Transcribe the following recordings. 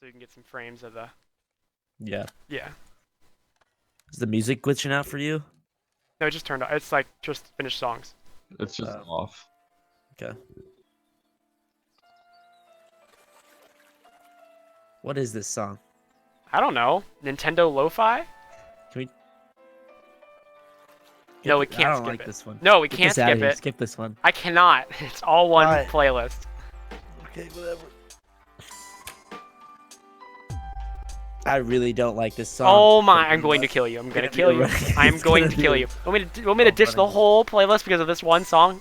so you can get some frames of the. Yeah. Yeah. Is the music glitching out for you? No, it just turned off. It's like just finished songs. It's just off. Okay. What is this song? I don't know. Nintendo Lo-Fi? Can we? No, we I can't don't skip like it. this one. No, we Get can't this outta skip here. it. Skip this one. I cannot. It's all one Why? playlist. Okay, whatever. I really don't like this song. Oh my! I'm going to kill you. I'm gonna kill you. I'm going to kill you. Want me to ditch the whole playlist because of this one song?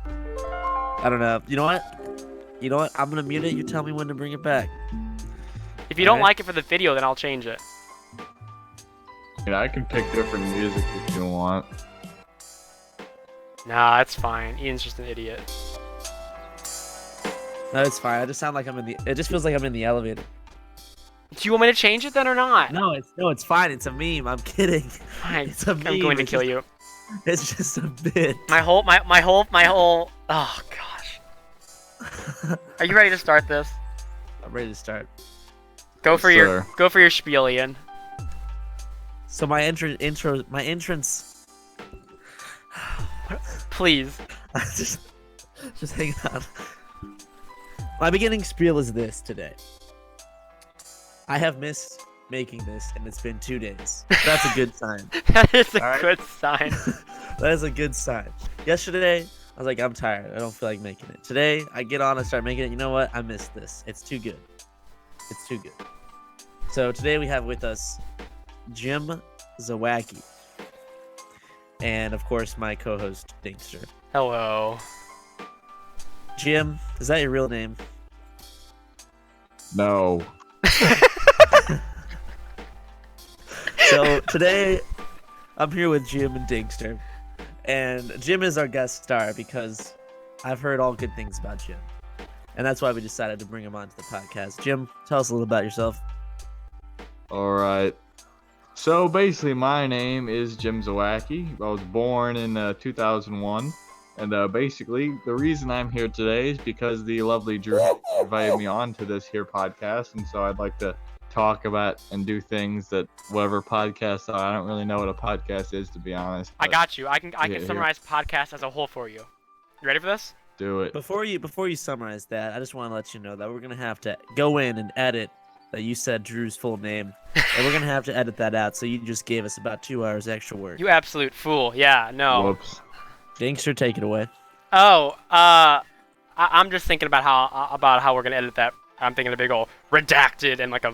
I don't know. You know what? You know what? I'm gonna mute it. You tell me when to bring it back. If you don't Alright. like it for the video, then I'll change it. I can pick different music if you want. Nah, that's fine. Ian's just an idiot. No, it's fine. I just sound like I'm in the. It just feels like I'm in the elevator. Do you want me to change it then or not? No, it's fine. It's a meme. I'm kidding. Fine. It's a meme. I'm going to It's kill just- you. It's just a bit. My whole. Oh gosh. Are you ready to start this? I'm ready to start. Go for Yes, your spiel, Ian. So my entrance. Please. just hang on. My beginning spiel is this today. I have missed making this, and it's been 2 days. That's a good sign. That is a Alright. good sign. That is a good sign. Yesterday, I was like, I'm tired. I don't feel like making it. Today, I get on and start making it. You know what? I missed this. It's too good. It's too good. So today we have with us Jim Zawacki. And of course, my co-host, Dinkster. Hello. Jim, is that your real name? No. So today, I'm here with Jim and Dinkster. And Jim is our guest star because I've heard all good things about Jim. And that's why we decided to bring him onto the podcast. Jim, tell us a little about yourself. Alright. So basically, my name is Jim Zawacki. I was born in 2001. And basically, the reason I'm here today is because the lovely Drew invited me on to this here podcast. And so I'd like to talk about and do things that whatever podcasts are. I don't really know what a podcast is, to be honest. I but got you. I can here. summarize podcast as a whole for you. You ready for this? Do it. Before you summarize that, I just want to let you know that we're gonna have to go in and edit that you said Drew's full name, and we're gonna have to edit that out. So you just gave us about 2 hours extra work. You absolute fool. Yeah, no. Whoops. Dinkster, take it away. Oh, I'm just thinking about how we're gonna edit that. I'm thinking a big old redacted and like a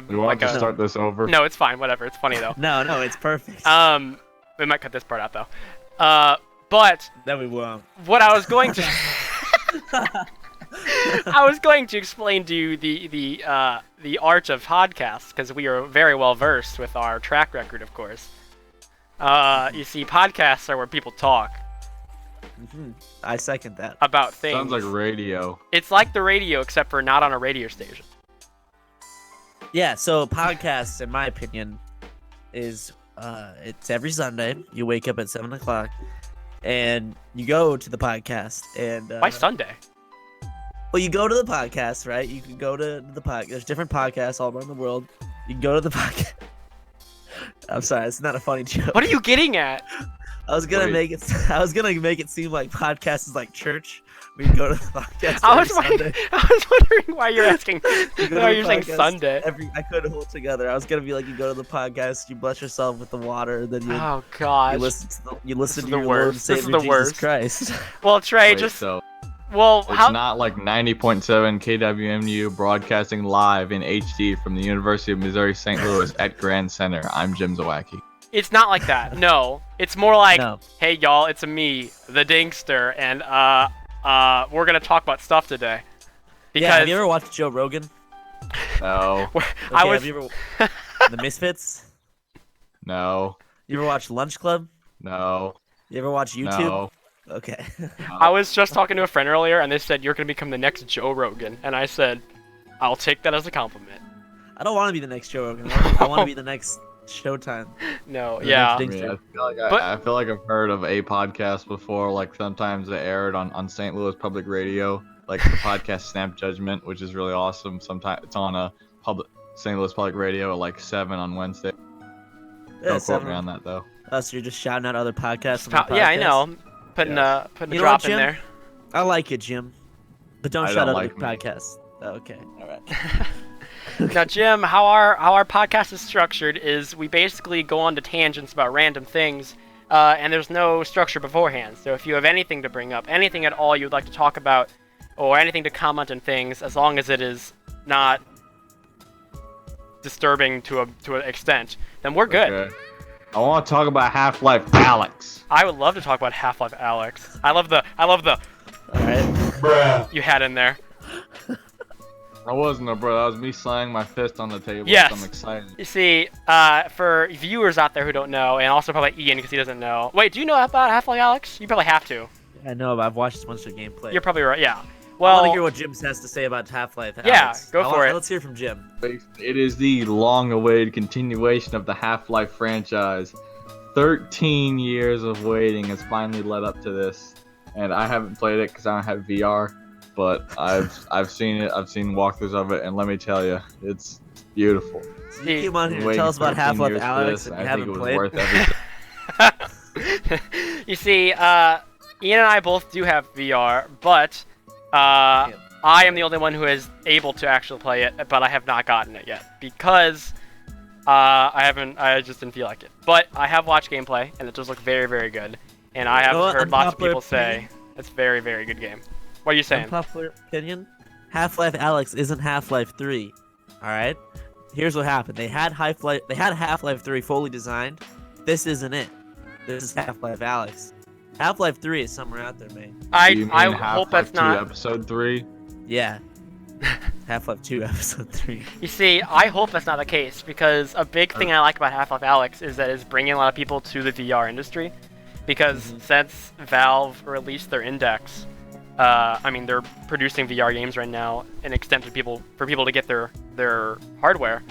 You want to start this over? No, it's fine. Whatever. It's funny though. No, it's perfect. We might cut this part out though. But Then we won't. what I was going to I was going to explain to you the art of podcasts because we are very well versed with our track record, of course. You see, podcasts are where people talk I second that. about things. Sounds like radio. It's like the radio, except for not on a radio station. Yeah. So podcasts, in my opinion, is it's every Sunday. You wake up at 7 o'clock, and you go to the podcast. And Why Sunday? well, you go to the podcast, right? You can go to the podcast. There's different podcasts all around the world. You can go to the podcast. I'm sorry, it's not a funny joke. What are you getting at? I was gonna Wait. make it seem like podcast is like church. We can go to the podcast. I was every Sunday. wondering why you're asking. You go to Why the you're saying podcast Sunday? I couldn't hold it together. I was gonna be like, you go to the podcast, you bless yourself with the water, then you Oh gosh. you listen This is to the your Lord and worst. This is Savior the Jesus worst. Christ. Well, Trey, Wait, just so well, it's how? not like 90.7 KWMU broadcasting live in HD from the University of Missouri St. Louis at Grand Center. I'm Jim Zawacki. It's not like that. No, it's more like, No. hey y'all, it's me, the Dinkster, and we're gonna talk about stuff today. Because Yeah, have you ever watched Joe Rogan? No, I Okay, was. have you ever The Misfits? no, You ever watch Lunch Club? no, You ever watch YouTube? no. Okay. I was just talking to a friend earlier, and they said you're gonna become the next Joe Rogan, and I said, I'll take that as a compliment. I don't want to be the next Joe Rogan. I want to be the next Showtime. No, The yeah. next I mean, But- I feel like I've heard of a podcast before. Like sometimes they aired on St. Louis Public Radio. like the podcast Snap Judgment, which is really awesome. Sometimes it's on a St. Louis Public Radio at like 7 on Wednesday. Don't quote me on that though. So you're just shouting out other podcasts. Yeah, I know. Putting a drop in there. I like it, Jim. But don't shout out other podcasts. Oh, okay. All right. Now, Jim, how our podcast is structured is we basically go on to tangents about random things, and there's no structure beforehand. So if you have anything to bring up, anything at all you'd like to talk about, or anything to comment on things, as long as it is not disturbing to an extent, then we're good. Okay. I want to talk about Half-Life Alex. I would love to talk about Half-Life Alex. I love the All right. Bruh. you had in there. That wasn't a bro. That was me slamming my fist on the table. Yes. I'm excited. You see, for viewers out there who don't know, and also probably Ian because he doesn't know. Wait, do you know about Half-Life Alex? You probably have to. I know, but I've watched a bunch of gameplay. You're probably right. Yeah. I Well, want to hear what Jim has to say about Half-Life. Yeah, Alex. go for it. Let's hear from Jim. It is the long-awaited continuation of the Half-Life franchise. 13 years of waiting has finally led up to this, and I haven't played it because I don't have VR. But I've seen it. I've seen walkthroughs of it, and let me tell you, it's beautiful. So you came on here to tell us about Half-Life Alex, and you haven't played. Worth everything. you see, Ian and I both do have VR, but I am the only one who is able to actually play it, but I have not gotten it yet because I just didn't feel like it. But I have watched gameplay, and it does look very, very good. And I have heard lots of people say it's a very, very good game. What are you saying? Unpopular opinion: Half-Life Alex isn't Half-Life 3. All right. Here's what happened. They had Half-Life 3 fully designed. This isn't it. This is Half-Life Alex. Half-Life 3 is somewhere out there, man. I hope that's not Episode 3. Yeah. Half-Life 2 Episode 3. You see, I hope that's not the case because a big thing I like about Half-Life Alex is that it's bringing a lot of people to the VR industry. Because since Valve released their Index, I mean, they're producing VR games right now and extend to people to get their hardware.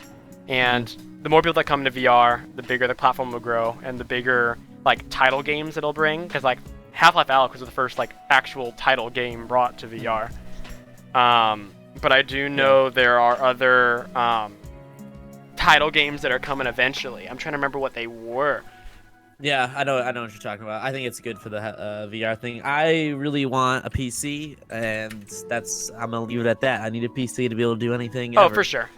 And the more people that come to VR, the bigger the platform will grow, and the bigger like title games it'll bring. Because like Half-Life Alyx was the first like actual title game brought to VR. But I do know there are other title games that are coming eventually. I'm trying to remember what they were. Yeah, I know what you're talking about. I think it's good for the VR thing. I really want a PC, and I'm gonna leave it at that. I need a PC to be able to do anything. Oh, ever. for sure.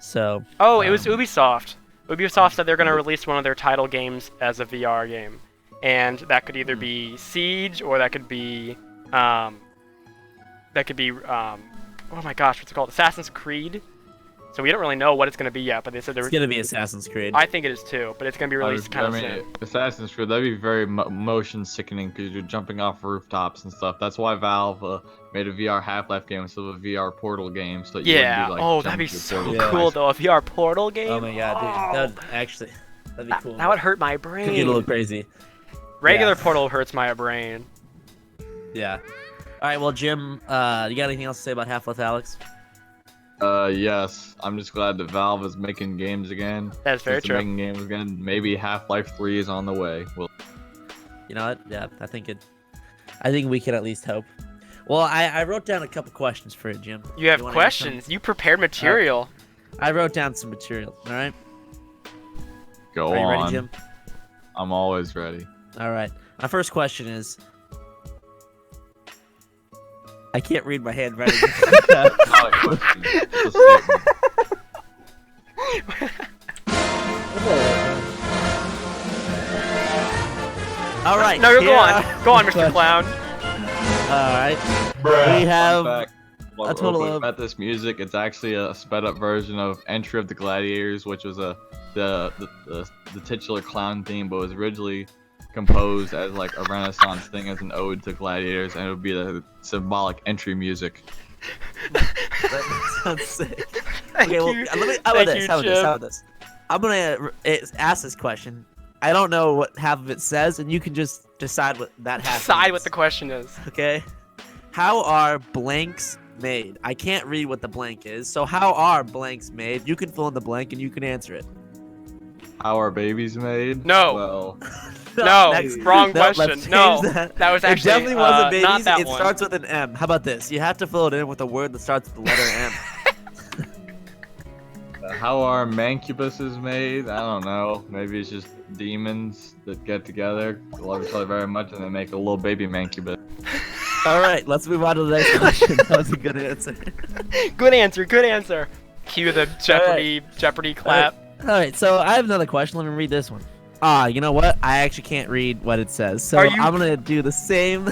So. Oh, it was Ubisoft. Ubisoft said they're gonna release one of their title games as a VR game, and that could either be Siege or that could be oh my gosh, what's it called? Assassin's Creed. So we don't really know what it's going to be yet, but they said it's going to be Assassin's Creed. I think it is too, but it's going to be released kind of soon. Assassin's Creed, that'd be very motion sickening because you're jumping off rooftops and stuff. That's why Valve made a VR Half-Life game instead of a VR Portal game. So that you wouldn't be, like, that'd be so cool though, a VR Portal game. Oh my god, dude. That'd be cool. That would hurt my brain. Could get a little crazy. Regular Portal hurts my brain. Yeah. All right, well, Jim, you got anything else to say about Half-Life Alyx? Yes. I'm just glad that Valve is making games again. That's very true. Making games again. Maybe Half-Life 3 is on the way. You know what? Yeah, I think we can at least hope. Well, I wrote down a couple questions for you, Jim. You have questions? You prepared material. I wrote down some material. All right. Go on. Are you ready, Jim? I'm always ready. All right. My first question is. I can't read my handwriting. Not a question. It's a statement. All right. No, go on. Go on, Mr. Clown. All right. We have a total of... About this music, it's actually a sped-up version of Entry of the Gladiators, which was the titular clown theme, but was originally composed as like a Renaissance thing, as an ode to gladiators, and it would be the symbolic entry music. That sounds sick. Okay, well, how about this? I'm gonna ask this question. I don't know what half of it says, and you can just decide what that half Decide what the question is. Okay. How are blanks made? I can't read what the blank is, so how are blanks made? You can fill in the blank, and you can answer it. How are babies made? No. Well, No, Next. wrong No, let's question. change No, that. that was actually it definitely wasn't not babies. that It one. starts with an M. How about this? You have to fill it in with a word that starts with the letter M. How are mancubuses made? I don't know. Maybe it's just demons that get together, love each other very much, and they make a little baby mancubus. All right, let's move on to the next question. That was a good answer. Good answer. Good answer. Cue the Jeopardy clap. All right, so I have another question. Let me read this one. You know what? I actually can't read what it says, so Are you- I'm gonna do the same.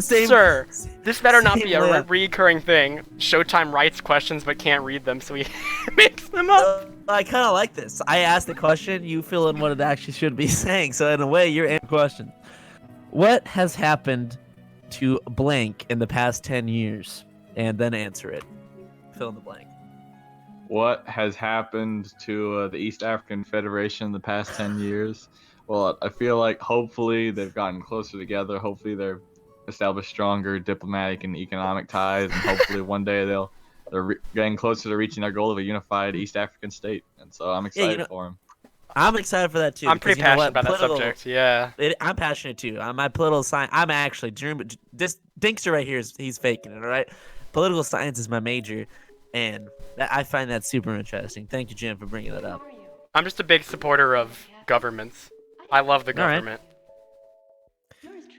Sir, this better not be a same recurring thing. Showtime writes questions but can't read them, so he makes them up. I kind of like this. I asked the question, you fill in what it actually should be saying. So in a way, you're answering the question. What has happened to blank in the past 10 years? And then answer it. Fill in the blank. What has happened to the East African Federation in the past 10 years? Well, I feel like hopefully they've gotten closer together. Hopefully they're established stronger diplomatic and economic ties, and hopefully one day they're getting closer to reaching their goal of a unified East African state. And so I'm excited for them. I'm excited for that too. I'm pretty because, passionate about that subject. Yeah. I'm passionate too. My political science. I'm actually this Dinkster right here he's faking it. All right, political science is my major, and I find that super interesting. Thank you, Jim, for bringing that up. I'm just a big supporter of governments. I love the All right. government.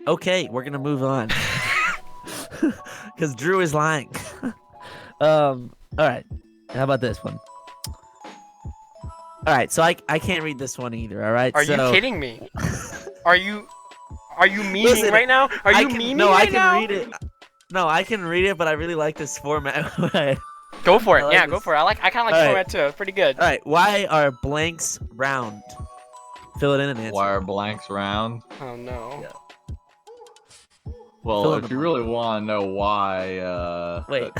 Okay, we're gonna move on. Because Drew is lying. All right. How about this one? All right, so I can't read this one either. All right. Are you kidding me? Are you memeing right now? Are you memeing right now? I can read it. No, I can read it, but I really like this format. Go for it. like Yeah, this. go for it. I kind of like All the right. format too. It's pretty good. All right. Why are blanks round? Fill it in and answer. Why are blanks round? Oh no. Yeah. Well, Fill in if the you really want to know why Wait.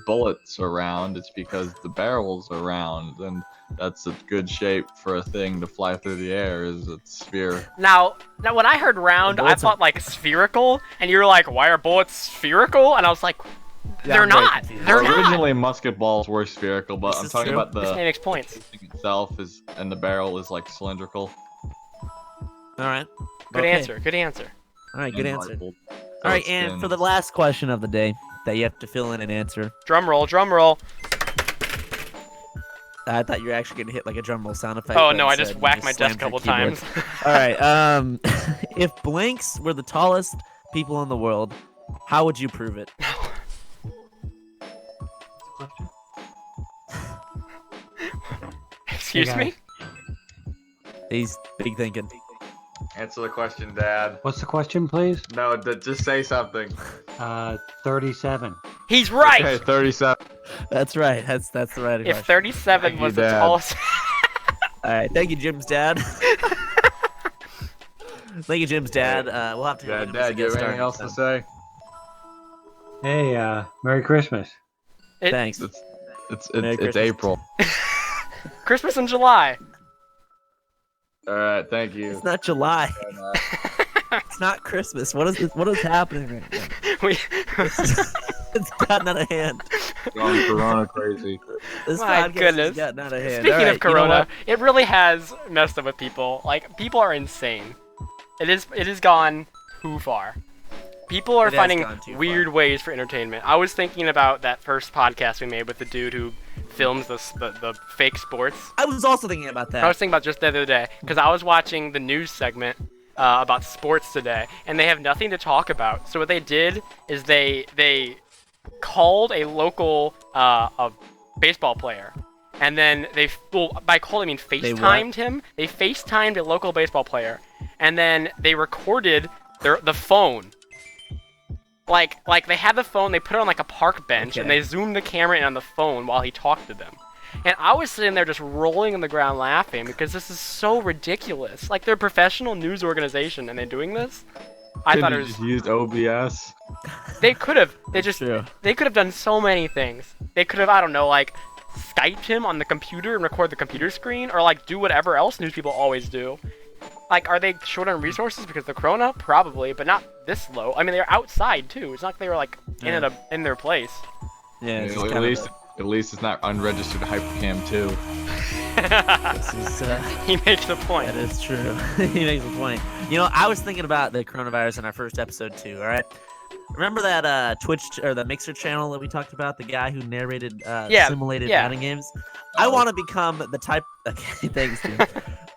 bullets are round, it's because the barrels are round, and that's a good shape for a thing to fly through the air, is a sphere. Now when I heard round, I Bullets thought like spherical, and you were like, why are bullets spherical? And I was like, they're I'm very not. confused. They're not. Originally, musket balls were spherical, but This I'm is talking true. about This the man makes points. thing itself is, and the barrel is like cylindrical. All right. Good Okay. answer. Good answer. All right. Good and answer. rifled. So All right, it and for spins. the last question of the day that you have to fill in and answer, Drum roll. Drum roll. I thought you were actually gonna hit like a drum roll sound effect. Oh but no, I instead just you whacked my slammed desk a your couple keyboard. times. All right. If blanks were the tallest people in the world, how would you prove it? Excuse me? He's big thinking. Answer the question, Dad. What's the question, please? No, just say something. 37. He's right. Okay, 37. That's right. That's the right If question. 37 Thank you, was the Dad. tallest. All right. Thank you, Jim's dad. Thank you, Jim's dad. We'll have to. Dad, do you have anything else to say? Hey, Merry Christmas. Thanks. It's Merry Christmas. April. Christmas in July. All right, thank you. It's not July. It's not Christmas. What is happening right now? We. It's gotten out of hand. Going Corona crazy. This My podcast goodness. has gotten out of hand. Speaking All right, of you know Corona, what? it really has messed up with people. Like, people are insane. It has gone too far. People are It has finding gone too weird far. ways for entertainment. I was thinking about that first podcast we made with the dude who films the fake sports. I was also thinking about that. I was thinking about just the other day because I was watching the news segment about sports today, and they have nothing to talk about. So what they did is they called a local a baseball player, and then by calling I mean FaceTimed him. They FaceTimed a local baseball player, and then they recorded the phone. Like they had the phone, they put it on like a park bench, and Okay. they zoomed the camera in on the phone while he talked to them. And I was sitting there just rolling on the ground laughing because this is so ridiculous. Like, they're a professional news organization and they're doing this. I thought it was. Just used OBS. They could have. True. They could have done so many things. They could have, I don't know, like Skyped him on the computer and record the computer screen, or like do whatever else news people always do. Like, are they short on resources because of the corona? Probably, but not this low. I mean, they're outside too. It's not like they were like in their place. Yeah. It's At just least it's not unregistered hypercam too. This is, He makes a point. that is true. He makes a point. You know, I was thinking about the coronavirus in our first episode too. All right. Remember that Twitch or the Mixer channel that we talked about? The guy who narrated simulated Madden games. I want to become the type. Okay, thanks, Jim.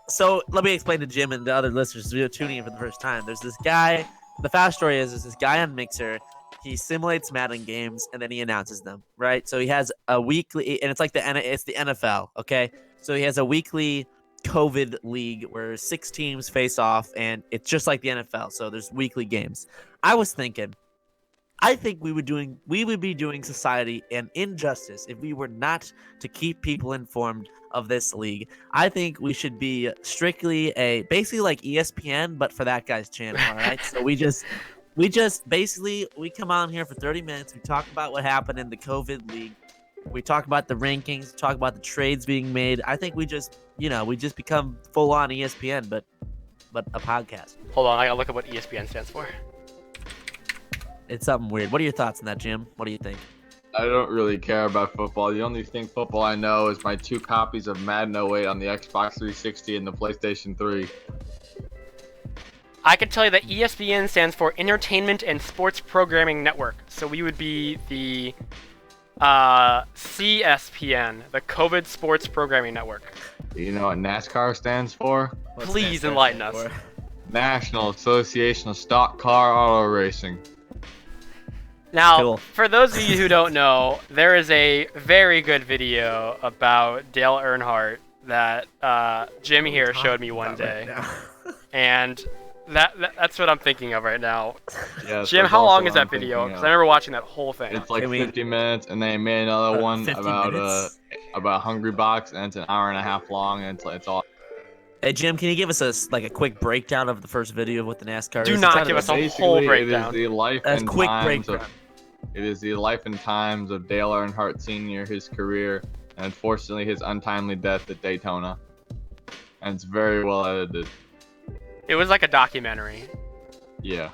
So let me explain to Jim and the other listeners who are tuning in for the first time. There's this guy. The fast story is this guy on Mixer. He simulates Madden games and then he announces them, right? So he has a weekly, and it's like the NFL, okay? So he has a weekly COVID league where 6 teams face off, and it's just like the NFL. So there's weekly games. I was thinking, I think we would be doing society an injustice if we were not to keep people informed of this league. I think we should be strictly basically like ESPN, but for that guy's channel. All right. So we come on here for 30 minutes. We talk about what happened in the COVID league. We talk about the rankings, talk about the trades being made. I think we just become full on ESPN, but a podcast. Hold on, I gotta look at what ESPN stands for. It's something weird. What are your thoughts on that, Jim? What do you think? I don't really care about football. The only thing football I know is my 2 copies of Madden 08 on the Xbox 360 and the PlayStation 3. I can tell you that ESPN stands for Entertainment and Sports Programming Network. So we would be the CSPN, the COVID Sports Programming Network. You know what NASCAR stands for? What's Please that enlighten stand us. for? National Association of Stock Car Auto Racing. Now, Cool. for those of you who don't know, there is a very good video about Dale Earnhardt that Jim here showed me one day, and that's what I'm thinking of right now. Yes, Jim, that's how also long what is that I'm video? thinking Because of. I remember watching that whole thing. It's like Can we- 50 minutes, and they made another one 50 about minutes? about Hungry Box, and it's an hour and a half long, and it's all. Hey Jim, can you give us a quick breakdown of the first video of what the NASCAR Do is? not It's give us a Basically, whole It breakdown. is the life That's and quick times breakdown. It is the life and times of Dale Earnhardt Sr., his career, and unfortunately his untimely death at Daytona. And it's very well edited. It was like a documentary. Yeah.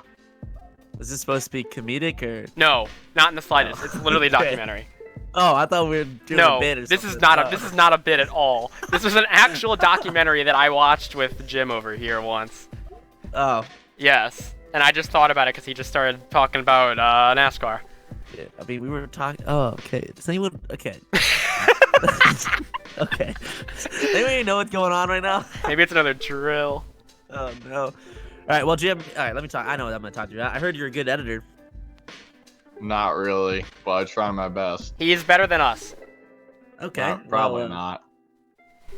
Is this supposed to be comedic or? No, not in the slightest. Oh. It's literally a Okay. documentary. Oh, I thought we were doing No, a bit or this something. is not Oh. a this is not a bit at all. This was an actual documentary that I watched with Jim over here once. Oh, Yes, and I just thought about it because he just started talking about NASCAR. yeah. I mean, we were talking. Oh, okay. Does anyone? Okay. Okay. Does anyone know what's going on right now? Maybe it's another drill. Oh no. All right. Well, Jim. All right. Let me talk. I know what I'm gonna talk to you about. I heard you're a good editor. Not really, but I try my best. He is better than us. Okay. Probably well, not.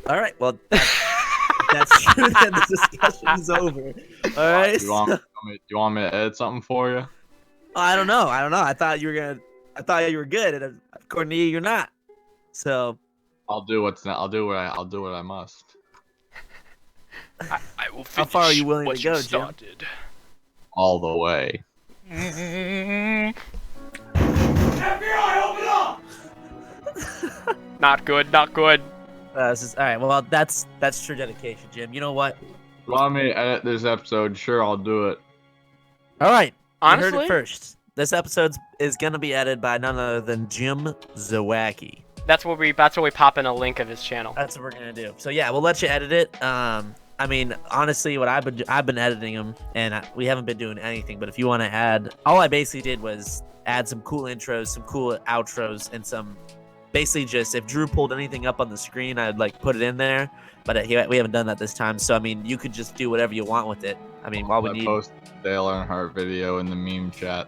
All right. Well, that's true. Then the discussion's over. All right. Do you want me to edit something for you? I don't know. I thought you were good, and according to you, you're not. So. I'll do what I must. I will How far are you willing what to go, you Jim? started. All the way. Not good, not good. This is all right. Well, that's true dedication, Jim. You know what? You want me to edit this episode? Sure, I'll do it. All right. You heard Honestly, it first. This episode is gonna be edited by none other than Jim Zawacki. that's where we pop in a link of his channel. That's what we're gonna do. So yeah, we'll let you edit it. I mean, honestly, what I've been editing them, and we haven't been doing anything. But if you want to add, all I basically did was add some cool intros, some cool outros, and some basically just if Drew pulled anything up on the screen, I'd like put it in there. But we haven't done that this time. So I mean, you could just do whatever you want with it. I mean, all we I need. post Dale Earnhardt video in the meme chat.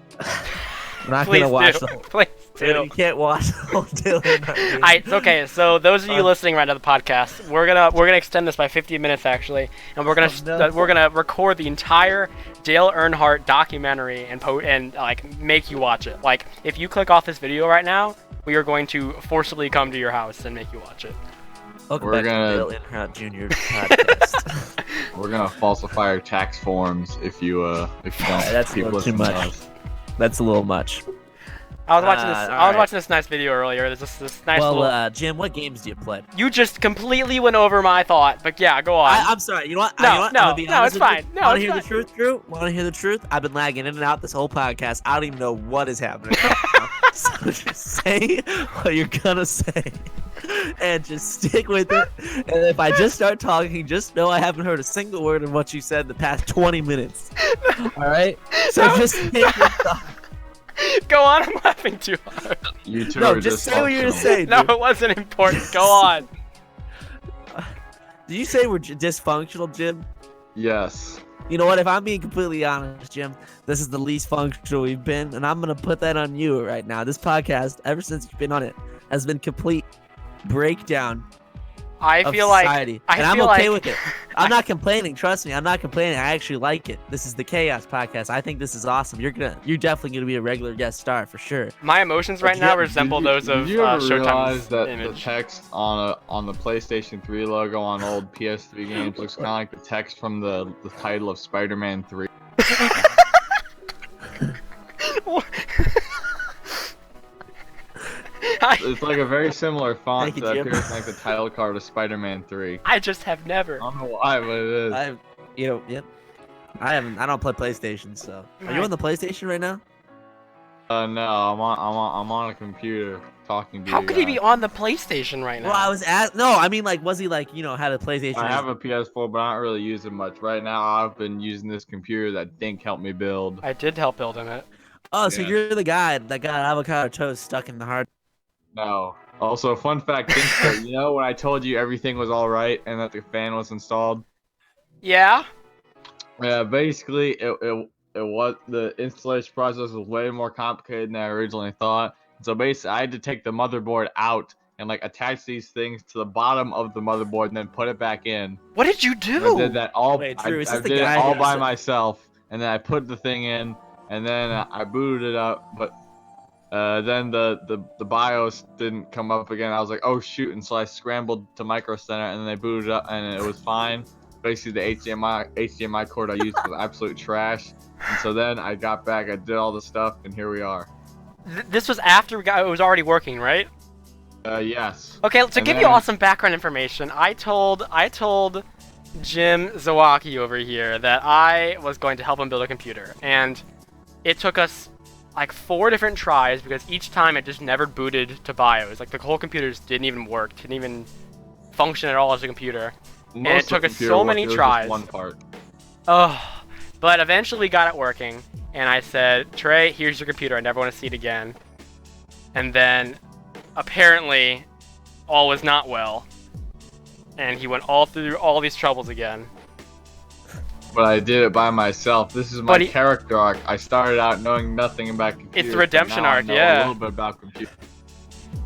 I'm not Please gonna watch do. the whole. Please do. You can't watch the whole Dylan. Alright, okay, so those of you listening right now to the podcast, we're gonna extend this by 50 minutes actually, and we're gonna record the entire Dale Earnhardt documentary and like make you watch it. Like if you click off this video right now, we are going to forcibly come to your house and make you watch it. Welcome We're back gonna- to the Dale Earnhardt Jr. podcast. We're gonna falsify our tax forms if you don't. That's a keep little too listening to much. us. That's a little much. I was watching this. all I was right. watching this nice video earlier. There's this nice Well, little. Jim, what games do you play? You just completely went over my thought, but yeah, go on. I'm sorry. You know what? No, you know what? no, I'm gonna be no, honest it's with you. fine. No, Want to it's hear fine. the truth, Drew? Want to hear the truth? I've been lagging in and out this whole podcast. I don't even know what is happening right now. So just say what you're gonna say. and just stick with it. And if I just start talking, just know I haven't heard a single word of what you said the past 20 minutes. All right? So just take your time. Go on, I'm laughing too hard. You two No, are just say what you're gonna dysfunctional. say. No, Dude. it wasn't important. Go on. Did you say we're dysfunctional, Jim? Yes. You know what? If I'm being completely honest, Jim, this is the least functional we've been, and I'm gonna put that on you right now. This podcast, ever since you've been on it, has been complete breakdown I of feel like society, I and I'm feel okay like- with it. I'm not complaining. Trust me, I'm not complaining. I actually like it. This is the Chaos Podcast. I think this is awesome. You're definitely gonna be a regular guest star for sure. my emotions right now resemble those of Did you ever Showtime's realize that the image. text on the PlayStation 3 logo on old PS3 games looks kind of like the text from the title of Spider-Man 3? It's like a very similar font Thank you, that Jim. appears like the title card of Spider-Man 3. I just have never. I don't know why, but it is. Yep. I don't play PlayStation, so. Are you Right. on the PlayStation right now? No, I'm on a computer talking to How you could he be guys. on the PlayStation right now? Well, I was no. I mean, like, was he like, had a PlayStation? I have a PS4, but I don't really use it much. Right now, I've been using this computer that Dink helped me build. I did help building it. Oh, so Yeah. you're the guy that got avocado toast stuck in the hard. No. Also, fun fact, Dink said, you know when I told you everything was alright and that the fan was installed? Yeah. Yeah, basically, it was, the installation process was way more complicated than I originally thought. So basically, I had to take the motherboard out and like attach these things to the bottom of the motherboard and then put it back in. What did you I do? did that all. Wait, Drew, is I this the did it guy all who by said- myself, and then I put the thing in, and then I booted it up, but then the BIOS didn't come up again. I was like, oh shoot, and so I scrambled to Micro Center, and then they booted up, and it was fine. Basically, the HDMI cord I used was absolute trash, and so then I got back, I did all the stuff, and here we are. This was after it was already working, right? Yes. Okay, to And give you then- all some background information, I told Jim Zawaki over here that I was going to help him build a computer, and it took us like 4 different tries because each time it just never booted to BIOS. Like the whole computer just didn't even work, didn't even function at all as a computer. Most it of the took us computer so worked, many it was just tries. one part. Oh, but eventually we got it working, and I said, Trey, here's your computer. I never want to see it again. And then, apparently, all was not well, and he went all through all these troubles again. But I did it by myself. This is my But he- character arc. I started out knowing nothing about computers. the redemption but now arc, I know yeah. A little bit about computers.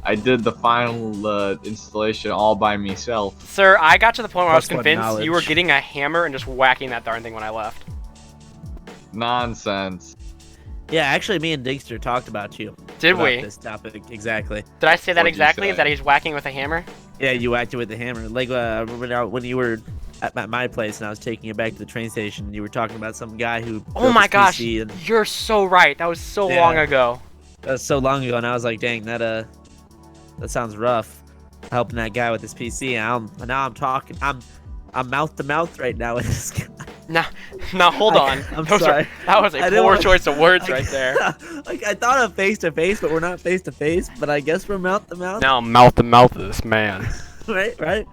I did the final installation all by myself. Sir, I got to the point where I was Plus one convinced you were knowledge. getting a hammer and just whacking that darn thing when I left. Nonsense. Yeah, actually, me and Dinkster talked about you. Did about we? This topic exactly. Did I say that What'd you exactly? say? That he's whacking with a hammer? Yeah, you whacked it with the hammer. Like when you were at my place and I was taking you back to the train station, you were talking about some guy who. Oh built my his gosh, PC, and you're so right. That was so Yeah. long ago. that was so long ago, and I was like, dang, that sounds rough. Helping that guy with his PC, and now I'm talking. I'm mouth to mouth right now with this guy. Now hold on. I'm Those sorry. that was I a didn't poor wanna- choice of words right there. Like I thought of face to face, but we're not face to face. But I guess we're mouth to mouth. Now mouth to mouth of this man. Right.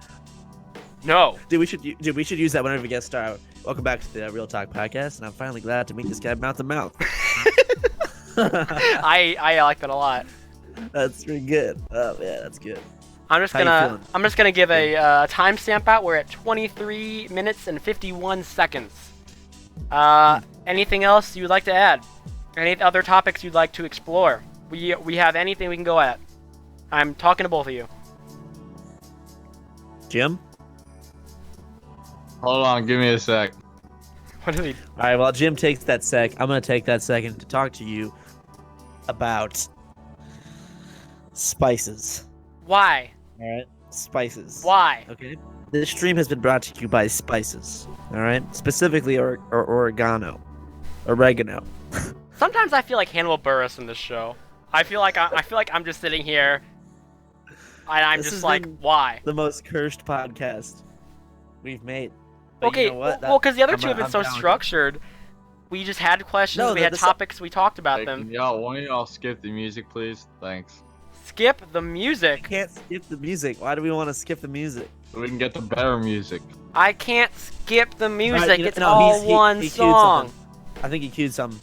No. Dude, we should use that whenever we get started. Welcome back to the Real Talk Podcast, and I'm finally glad to meet this guy mouth to mouth. I like that a lot. That's pretty good. Oh yeah, that's good. I'm just How you gonna give a timestamp out. We're at 23 minutes and 51 seconds. Anything else you'd like to add? Any other topics you'd like to explore? We have anything we can go at. I'm talking to both of you. Jim. Hold on, give me a sec. What is he? All right. While Jim takes that sec, I'm gonna take that second to talk to you about spices. Why? All right. Spices. Why? Okay. This stream has been brought to you by spices. All right. Specifically, oregano. Sometimes I feel like Hannibal Buress in this show. I feel like I'm just sitting here, and I'm This just has like, been- why? The most cursed podcast we've made. But Okay, you know what? well, because the other I'm two have been I'm so down with it. structured. We just had questions, No, we had the- topics, we talked about Hey, them. can y'all, one of y'all skip the music, please? Thanks. skip the music. Can't skip the music. Why do we want to skip the music? So we can get the better music. I can't skip the music. Alright, It's no, all he one queued song. something. I think he queued something.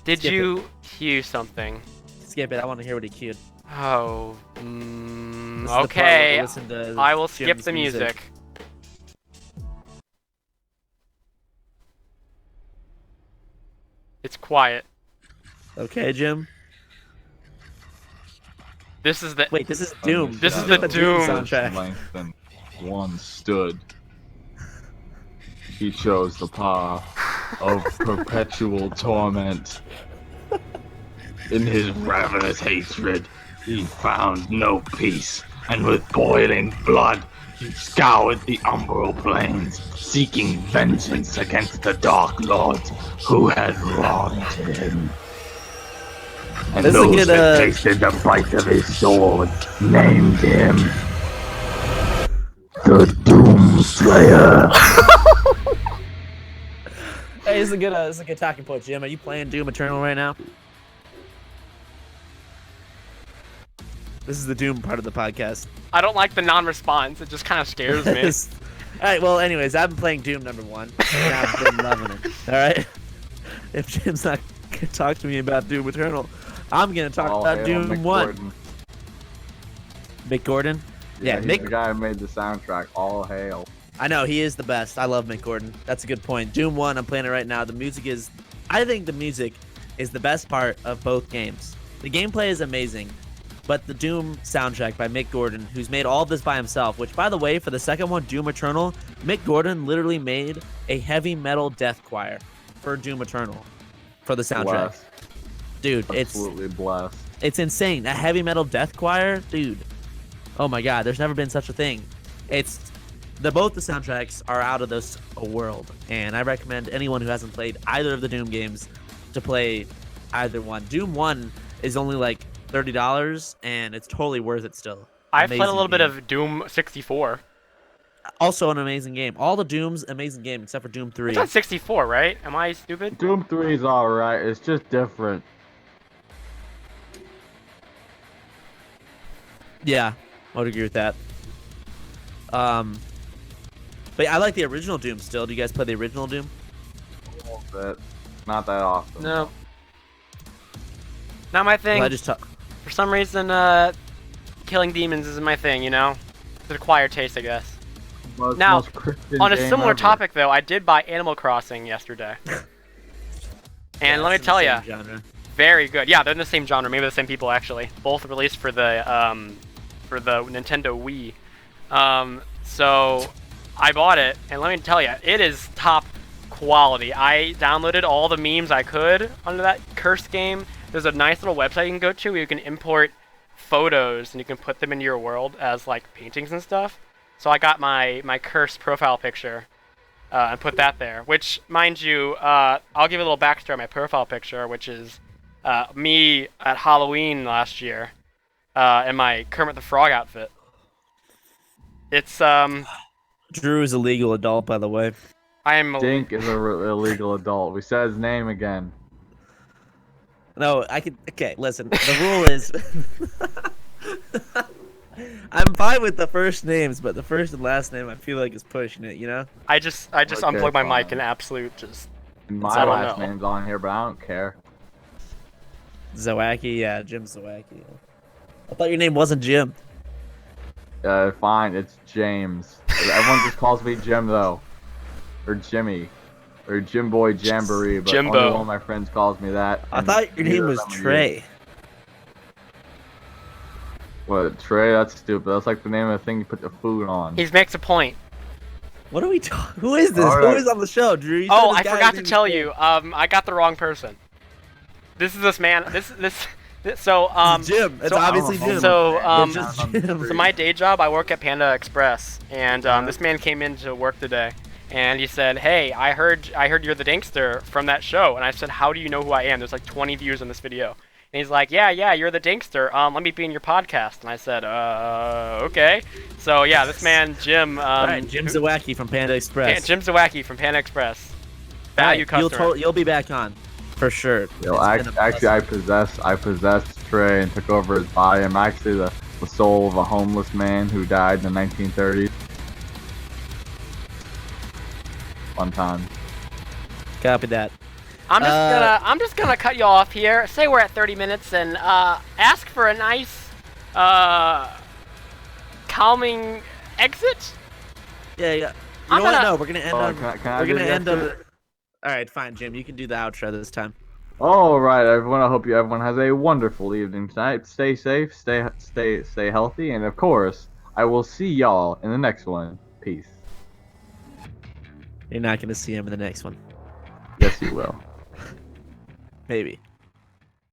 Did Skip you cue something? Skip it. I want to hear what he queued. Oh, This is the part where okay. we listen to I will skip Jim's the music. It's quiet. Okay, Jim. This is the. Wait, this is Doom. This is the Doom soundtrack. Langston once stood. He chose the path of perpetual torment. In his ravenous hatred, he found no peace, and with boiling blood, he scoured the umbral plains, seeking vengeance against the Dark Lords who had wronged him. And This is a those good, that tasted the bite of his sword named him the Doom Slayer. Hey, this is a good talking point, Jim. Are you playing Doom Eternal right now? This is the Doom part of the podcast. I don't like the non-response. It just kind of scares me. Alright, well, anyways, I've been playing Doom #1, and I've been loving it. Alright? If Jim's not gonna talk to me about Doom Eternal, I'm gonna talk about Doom 1. Mick Gordon? Yeah, he's Mick. the guy who made the soundtrack. All hail. I know, he is the best. I love Mick Gordon. That's a good point. Doom 1, I'm playing it right now. I think the music is the best part of both games. The gameplay is amazing, but the Doom soundtrack by Mick Gordon, who's made all of this by himself, which, by the way, for the second one, Doom Eternal, Mick Gordon literally made a heavy metal death choir for Doom Eternal for the soundtrack. Blessed. Dude, Absolutely blessed. it's insane. A heavy metal death choir, dude. Oh my god, there's never been such a thing. Both the soundtracks are out of this world, and I recommend anyone who hasn't played either of the Doom games to play either one. Doom 1 is only like $30, and it's totally worth it still. I've played a Amazing little bit game. of Doom 64. Also an amazing game. All the Dooms, amazing game, except for Doom 3. It's on 64, right? Am I stupid? Doom 3 is alright. It's just different. Yeah, I would agree with that. But I like the original Doom still. Do you guys play the original Doom? But not that often. No. Not my thing. Well, I just talk. For some reason, killing demons isn't my thing, you know? It's an acquired taste, I guess. Now, on a similar topic, though, I did buy Animal Crossing yesterday. And let me tell you, very good. Yeah, they're in the same genre. Maybe the same people, actually. Both released for the Nintendo Wii. So I bought it, and let me tell you, it is top quality. I downloaded all the memes I could under that cursed game. There's a nice little website you can go to where you can import photos and you can put them into your world as like paintings and stuff. So I got my cursed profile picture and put that there. Which, mind you, I'll give you a little backstory on my profile picture, which is me at Halloween last year in my Kermit the Frog outfit. It's Drew is a legal adult, by the way. I am. Dink is a illegal adult. We said his name again. No, I could. Okay, listen. The rule is, I'm fine with the first names, but the first and last name, I feel like is pushing it. You know. I just Okay, unplugged my mic fine. in absolute just. My I don't last know. name's on here, but I don't care. Zawacki, yeah, Jim Zawacki. I thought your name wasn't Jim. Fine, it's James. Everyone just calls me Jim though, or Jimmy, or Jim Boy Jamboree. But Jimbo. only one of my friends calls me that. I and thought your name neither was of them are you. Trey. What, Trey? That's stupid. That's like the name of the thing you put the food on. He makes a point. What are we talking? Who is this? All Who right. is on the show, Drew? You Oh, said I this guy's forgot to name is tell Trey. you. I got the wrong person. This man. So Jim. It's so- obviously Jim. So It's just Jim. So my day job, I work at Panda Express, and this man came into work today, and he said, "Hey, I heard you're the Dinkster from that show," and I said, "How do you know who I am? There's like 20 views on this video." And he's like, "Yeah, you're the Dinkster. Let me be in your podcast." And I said, "Okay." So yeah, this man Jim. All right, Jim Zawacki from Panda Express. Jim Zawacki from Panda Express. All Value right, customer. You'll be back on, for sure. Yo, It's been a actually, blessing. I possess tray and took over his body. I'm actually the soul of a homeless man who died in the 1930s. Fun time. Copy that. I'm just gonna cut you off here. Say we're at 30 minutes and ask for a nice calming exit. Yeah. You I'm know what? gonna- No, we're gonna end on. Can I We're do gonna the end on. exit? All right, fine, Jim. You can do the outro this time. All right, everyone. I hope everyone has a wonderful evening tonight. Stay safe, stay healthy, and of course, I will see y'all in the next one. Peace. You're not gonna see him in the next one. Yes, you will. Maybe.